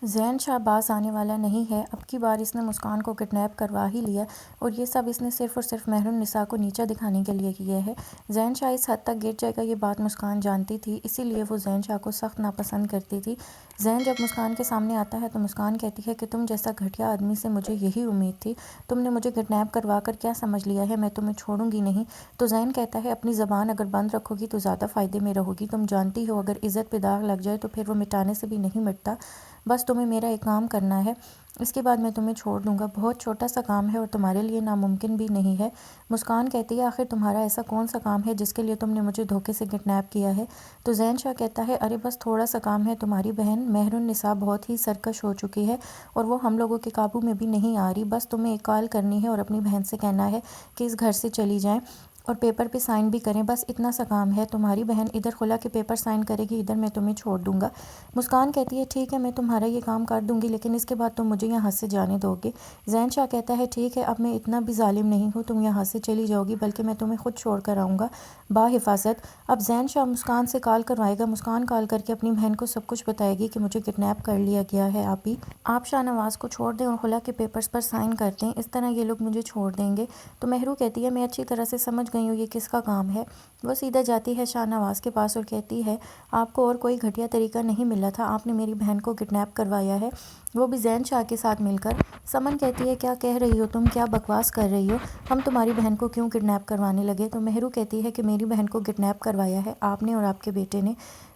زین شاہ باز آنے والا نہیں ہے، اب کی بار اس نے مسکان کو کڈنیپ کروا ہی لیا، اور یہ سب اس نے صرف اور صرف مہر النساء کو نیچا دکھانے کے لیے کیا ہے۔ زین شاہ اس حد تک گر جائے گا یہ بات مسکان جانتی تھی، اسی لیے وہ زین شاہ کو سخت ناپسند کرتی تھی۔ زین جب مسکان کے سامنے آتا ہے تو مسکان کہتی ہے کہ تم جیسا گھٹیا آدمی سے مجھے یہی امید تھی، تم نے مجھے کڈنیپ کروا کر کیا سمجھ لیا ہے، میں تمہیں چھوڑوں گی نہیں۔ تو زین کہتا ہے اپنی زبان اگر بند رکھو گی تو زیادہ فائدے میں رہو گی، تم جانتی ہو اگر عزت پہ داغ لگ جائے تو پھر وہ مٹانے سے بھی نہیں مٹتا، بس تمہیں میرا ایک کام کرنا ہے، اس کے بعد میں تمہیں چھوڑ دوں گا، بہت چھوٹا سا کام ہے اور تمہارے لیے ناممکن بھی نہیں ہے۔ مسکان کہتی ہے آخر تمہارا ایسا کون سا کام ہے جس کے لیے تم نے مجھے دھوکے سے کڈنیپ کیا ہے؟ تو زین شاہ کہتا ہے ارے بس تھوڑا سا کام ہے، تمہاری بہن مہر النساء بہت ہی سرکش ہو چکی ہے اور وہ ہم لوگوں کے قابو میں بھی نہیں آ رہی، بس تمہیں ایک کال کرنی ہے اور اپنی بہن سے کہنا ہے کہ اس گھر سے چلی جائیں اور پیپر پہ سائن بھی کریں، بس اتنا سا کام ہے، تمہاری بہن ادھر خلا کے پیپر سائن کرے گی، ادھر میں تمہیں چھوڑ دوں گا۔ مسکان کہتی ہے ٹھیک ہے میں تمہارا یہ کام کر دوں گی لیکن اس کے بعد تم مجھے یہاں سے جانے دو گے۔ زین شاہ کہتا ہے ٹھیک ہے اب میں اتنا بھی ظالم نہیں ہوں، تم یہاں سے چلی جاؤ گی بلکہ میں تمہیں خود چھوڑ کر آؤں گا بحفاظت۔ اب زین شاہ مسکان سے کال کروائے گا، مسکان کال کر کے اپنی بہن کو سب کچھ بتائے گی کہ مجھے کڈنیپ کر لیا گیا ہے، آپ شاہ نواز کو چھوڑ دیں اور خلا کے پیپرز پر سائن کر دیں، اس طرح یہ لوگ مجھے چھوڑ دیں گے۔ تو مہرو کہتی ہے میں اچھی طرح سے سمجھ گئی ہوں یہ کس کا کام ہے۔ وہ سیدھا جاتی ہے شاہ نواز کے پاس اور کہتی ہے آپ کو اور کوئی گھٹیا طریقہ نہیں ملا تھا، آپ نے میری بہن کو کڈنیپ کروایا ہے، وہ بھی زین شاہ کے ساتھ مل کر۔ سمن کہتی ہے کیا کہہ رہی ہو تم، کیا بکواس کر رہی ہو، ہم تمہاری بہن کو کیوں کڈنیپ کروانے لگے؟ تو مہرو کہتی ہے کہ میری بہن کو کڈنیپ کروایا ہے آپ نے اور آپ کے بیٹے نے،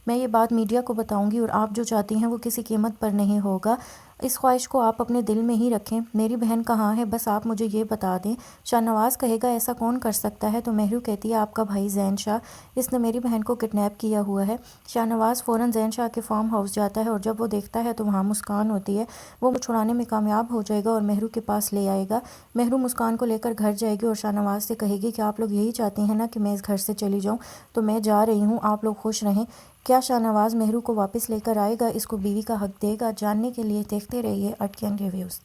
میں یہ بات میڈیا کو بتاؤں گی اور آپ جو چاہتی ہیں وہ کسی قیمت پر نہیں ہوگا، اس خواہش کو آپ اپنے دل میں ہی رکھیں، میری بہن کہاں ہے بس آپ مجھے یہ بتا دیں۔ شاہ نواز کہے گا ایسا کون کر سکتا ہے؟ تو مہرو کہتی ہے آپ کا بھائی زین شاہ، اس نے میری بہن کو کڈنیپ کیا ہوا ہے۔ شاہ نواز فوراً زین شاہ کے فارم ہاؤس جاتا ہے اور جب وہ دیکھتا ہے تو وہاں مسکان ہوتی ہے، وہ چھڑانے میں کامیاب ہو جائے گا اور مہرو کے پاس لے آئے گا۔ مہرو مسکان کو لے کر گھر جائے گی اور شاہ نواز سے کہے گی کہ آپ لوگ یہی چاہتے ہیں نا کہ میں اس گھر سے چلی جاؤں، تو میں جا رہی ہوں، آپ لوگ خوش رہیں۔ کیا شاہ نواز مہرو کو واپس لے کر آئے گا، اس کو بیوی کا حق دے گا؟ جاننے کے لیے دیکھتے رہیے آرٹکین ریویوز۔